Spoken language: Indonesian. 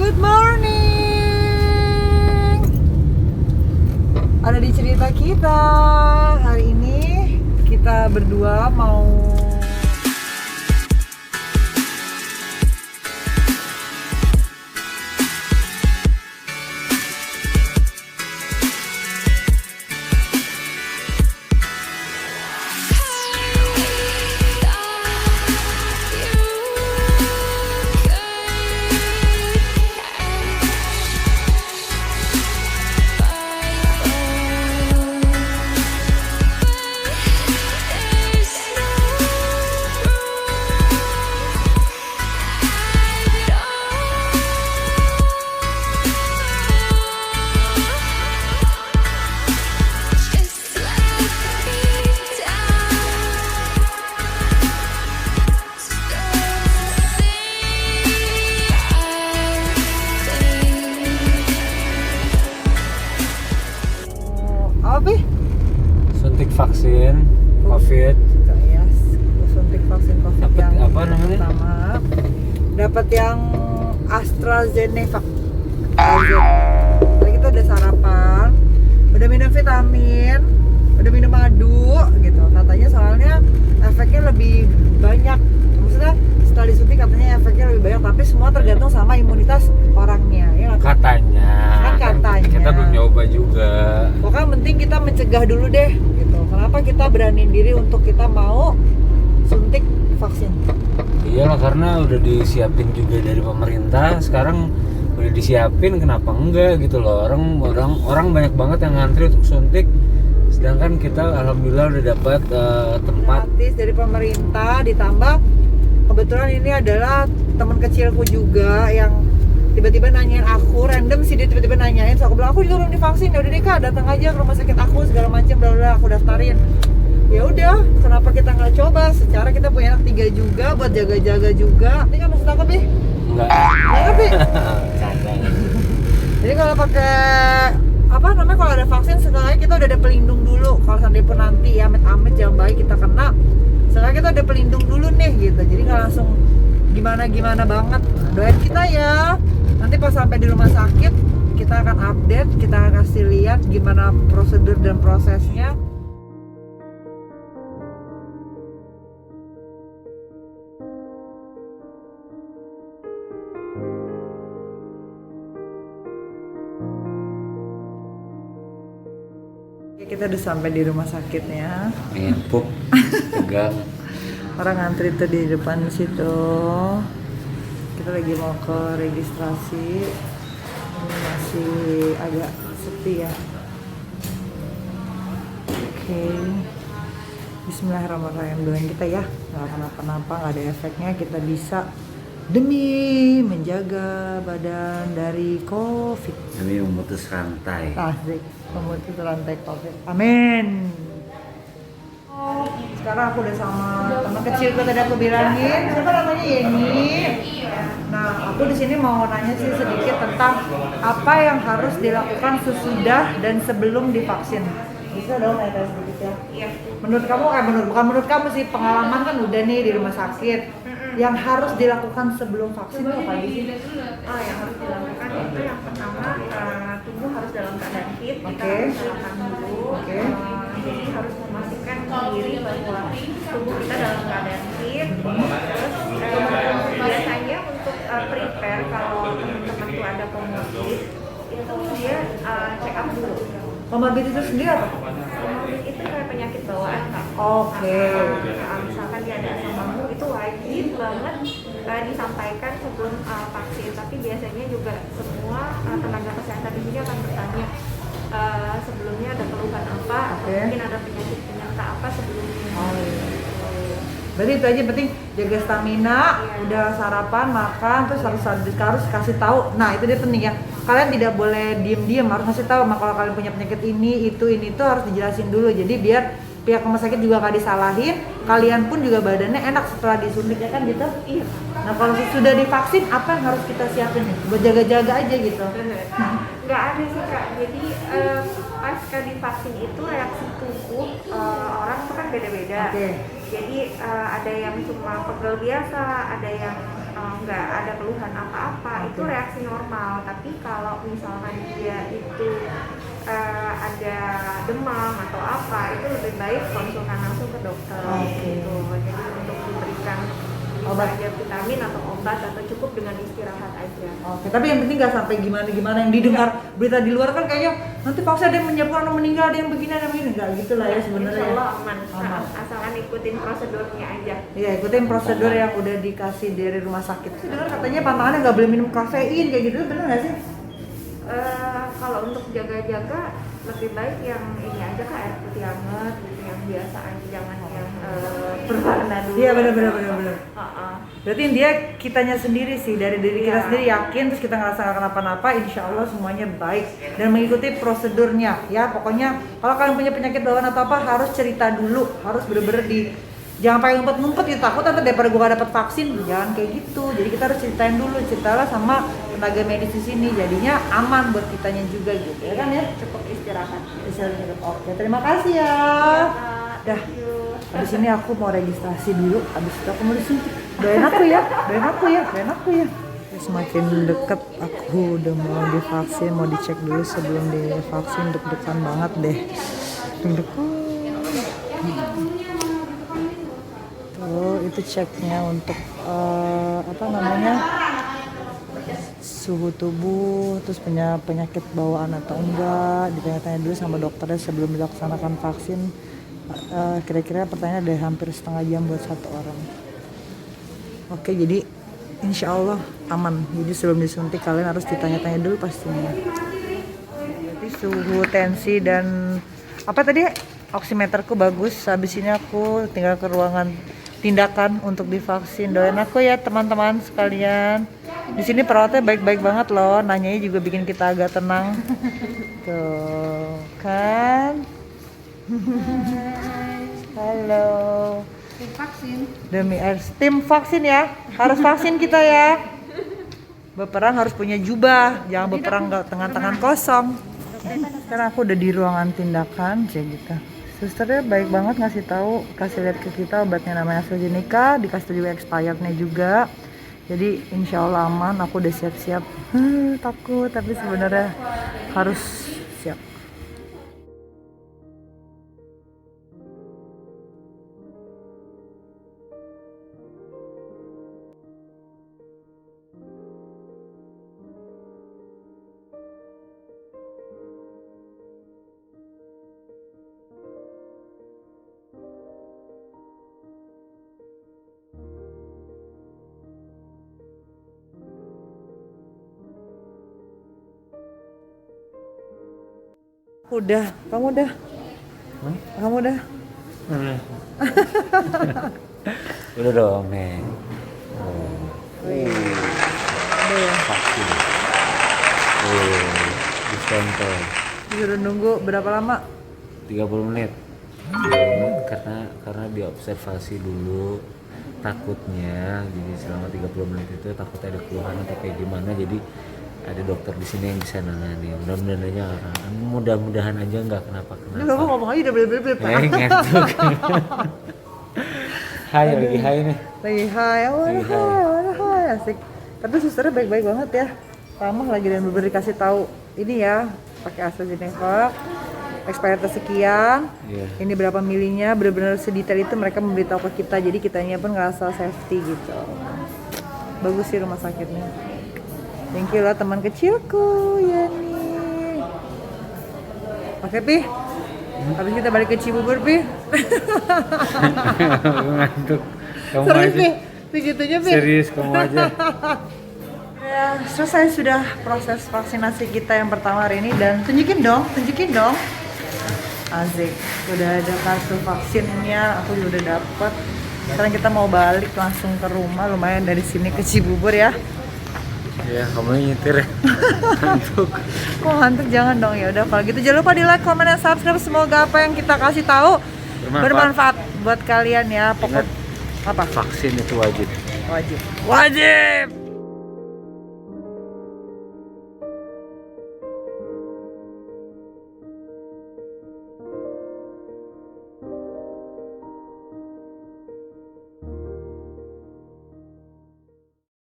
Good morning. Ada di cerita kita. Hari ini kita berdua mau suntik vaksin COVID. yes, suntik vaksin COVID Dapat yang apa namanya? pertama. Dapat yang AstraZeneca. Tadi kita udah sarapan, udah minum vitamin, udah minum madu gitu. Katanya soalnya efeknya lebih banyak. Maksudnya setelah disuntik katanya efeknya lebih banyak, tapi semua tergantung sama imunitas orangnya, ya nggak? Katanya. Kan katanya. Kita belum nyoba juga. Pokoknya penting kita mencegah dulu deh gitu. Kenapa kita beraniin diri untuk kita mau suntik vaksin? Iyalah, karena udah disiapin juga dari pemerintah. Sekarang udah disiapin, kenapa enggak gitu loh. Orang banyak banget yang ngantri untuk suntik. Sedangkan kita alhamdulillah udah dapat tempat Gratis dari pemerintah, ditambah kebetulan ini adalah teman kecilku juga yang tiba-tiba nanyain aku, random sih dia tiba-tiba nanyain. So aku bilang aku juga belum divaksin. Ya udah deh Kak, datang aja ke rumah sakit aku segala macam, bla bla, aku daftarin. Ya udah, kenapa kita nggak coba? Secara kita punya anak 3 juga buat jaga-jaga juga. Ini kan maksud aku Bi? enggak. Enggak Bi? Canda. Jadi kalau pakai apa namanya, kalau ada vaksin sekali kita udah ada pelindung dulu. Kalau seandainya pun nanti ya amit-amit jangan baik kita kena, sekali kita ada pelindung dulu nih gitu. Jadi nggak langsung gimana banget. Doain kita ya. Nanti pas sampai di rumah sakit kita akan update, kita akan kasih lihat gimana prosedur dan prosesnya. Kita udah sampai di rumah sakitnya. Empuk, tegang. Orang ngantri tuh di depan situ. Kita lagi mau ke registrasi. Ini masih agak sepi ya. Oke. Bismillahirrahmanirrahim. Doain kita ya, nggak kenapa-napa, nggak ada efeknya. Kita bisa demi menjaga badan dari COVID. Demi memutus rantai. Asik, memutus rantai COVID. Amin. Sekarang aku udah sama teman kecilku tadi aku bilangin, siapa namanya Yeni. Nah, aku di sini mau nanya sih sedikit tentang apa yang harus dilakukan sesudah dan sebelum divaksin. Bisa dong nanya sedikit ya? Iya. Menurut kamu, bukan menurut kamu sih, pengalaman kan udah nih di rumah sakit. Yang harus dilakukan sebelum vaksin itu apa aja sih? Oh, yang harus dilakukan itu yang pertama, tubuh harus dalam keadaan fit. Kita Oke. harus sarapan dulu. Oke. Jadi harus memastikan diri bahwa tubuh kita dalam keadaan fit. Terus biasanya untuk prepare kalau teman-teman tuh ada comorbid, itu dia check up dulu. Comorbid itu sendiri apa? Comorbid itu kayak penyakit bawaan, Kak. Oke. Misalkan dia ada asam lambung, itu wajib banget disampaikan sebelum vaksin. Tapi biasanya juga semua tenaga kesehatan di sini akan bertanya sebelumnya ada keluhan apa, atau Oke. mungkin ada penyakit penyerta apa sebelumnya. Oh iya. Berarti itu aja, penting jaga stamina, udah sarapan, makan, terus harus kasih tahu. Nah, itu dia penting ya. Kalian tidak boleh diem-diem, harus kasih tahu. Kalau kalian punya penyakit ini, itu harus dijelasin dulu. Jadi biar pihak rumah sakit juga gak disalahin, kalian pun juga badannya enak setelah disuntik, ya kan gitu? Iya. Nah, kalau sudah divaksin, apa yang harus kita siapin nih? Buat jaga-jaga aja gitu. Nggak ada sih Kak, jadi pasca divaksin itu reaksi tubuh orang itu kan beda-beda. Oke. Jadi ada yang cuma pegel biasa, ada yang nggak ada keluhan apa-apa, itu reaksi normal. Tapi kalau misalkan dia itu ada demam atau apa, itu lebih baik konsulkan langsung ke dokter. Gitu. Jadi untuk diberikan obat aja, vitamin atau obat, atau cukup dengan istirahat aja. Oke, tapi yang penting nggak sampai gimana-gimana yang didengar berita di luar kan kayaknya nanti vaksin ada yang menyebabkan orang meninggal, ada yang begini, ada yang begini, nggak gitu lah ya sebenarnya. Insya Allah aman. Aman. Asalkan ikutin prosedurnya aja. Iya, ikutin prosedur yang udah dikasih dari rumah sakit. Sih dengar katanya pantangannya nggak boleh minum kafein kayak gitu, bener nggak sih? Kalau untuk jaga-jaga lebih baik yang ini aja, Kak, air putih hangat gitu, yang biasa aja, jangan yang berwarna dulu. Iya bener. Berarti dia kitanya sendiri sih, dari diri kita sendiri yakin, terus kita ngerasa nggak kenapa-napa, insya Allah semuanya baik dan mengikuti prosedurnya ya. Pokoknya kalau kalian punya penyakit bawaan atau apa harus cerita dulu, harus bener-bener jangan pakai ngumpet-ngumpet gitu, takut nanti daripada gue gak dapet vaksin, jangan kayak gitu. Jadi kita harus ceritain dulu, ceritalah sama tenaga medis di sini, jadinya aman buat kitanya juga gitu ya kan ya. Cukup istirahat. Oke, terima kasih ya. Dah. Habis ini aku mau registrasi dulu, habis itu aku mau disuntik. Doain aku ya. Semakin deket aku udah mau divaksin, mau dicek dulu sebelum divaksin, deg-degan banget deh. Tuh, itu ceknya untuk suhu tubuh, terus punya penyakit bawaan atau enggak, ditanya-tanya dulu sama dokternya sebelum dilaksanakan vaksin. Kira-kira pertanyaan ada hampir setengah jam buat satu orang. Oke, jadi insya Allah aman. Jadi sebelum disuntik kalian harus ditanya-tanya dulu pastinya. Jadi suhu, tensi, dan apa tadi, oximeterku bagus. Habis ini aku tinggal ke ruangan tindakan untuk divaksin. Doain aku ya teman-teman sekalian. Di sini perawatnya baik-baik banget loh, nanyanya juga bikin kita agak tenang. Tuh kan. Halo. Tim vaksin. Demi tim vaksin ya, harus vaksin kita ya. Berperang harus punya jubah, jangan berperang dengan tangan kosong. Sekarang aku udah di ruangan tindakan, kayak gitu. Susternya baik banget ngasih tahu, kasih lihat ke kita obatnya namanya AstraZeneca, dikasih tahu juga expirednya juga. Jadi insya Allah aman, aku udah siap-siap. Takut tapi sebenarnya harus siap. Udah, kamu udah? Kamu udah? Udah dong, Nek. Udah ya? Vaksin. Distempel. Disuruh nunggu berapa lama? 30 menit. Karena diobservasi dulu takutnya. Jadi selama 30 menit itu takutnya ada keluhan atau kayak gimana. Jadi ada dokter di sini yang bisa nangani. Mudah-mudahan aja nggak kenapa-kenapa. Lu ngomong aja udah beli-beli. Ngantuk. Hai, lagi hai nih. Lagi hai, hai, asik. Tapi susternya baik-baik banget ya. Ramah lagi dan bener dikasih tahu ini ya, pakai AstraZeneca, expirednya sekian, ini berapa milinya, bener-bener sedetail itu mereka memberitahu ke kita, jadi kitanya pun ngerasa safety gitu. Bagus sih rumah sakitnya. Thank you lah teman kecilku, Yani. Oke, Pi. Habis kita balik ke Cibubur, Pi. Ngantuk. Kamu Serius, aja. Pi? Segitunya, Pi? Serius, kamu aja. Ya, selesai sudah proses vaksinasi kita yang pertama hari ini dan tunjukin dong. Asik, udah ada kartu vaksinnya, aku juga udah dapet. Sekarang kita mau balik langsung ke rumah, lumayan dari sini ke Cibubur ya. Ya, kamu nyetir ya. Ngantuk. Kok ngantuk, jangan dong. Ya udah kalau gitu jangan lupa di like, komen, dan subscribe. Semoga apa yang kita kasih tahu bermanfaat buat kalian ya. Pokok Ingat, apa? vaksin itu wajib. Wajib.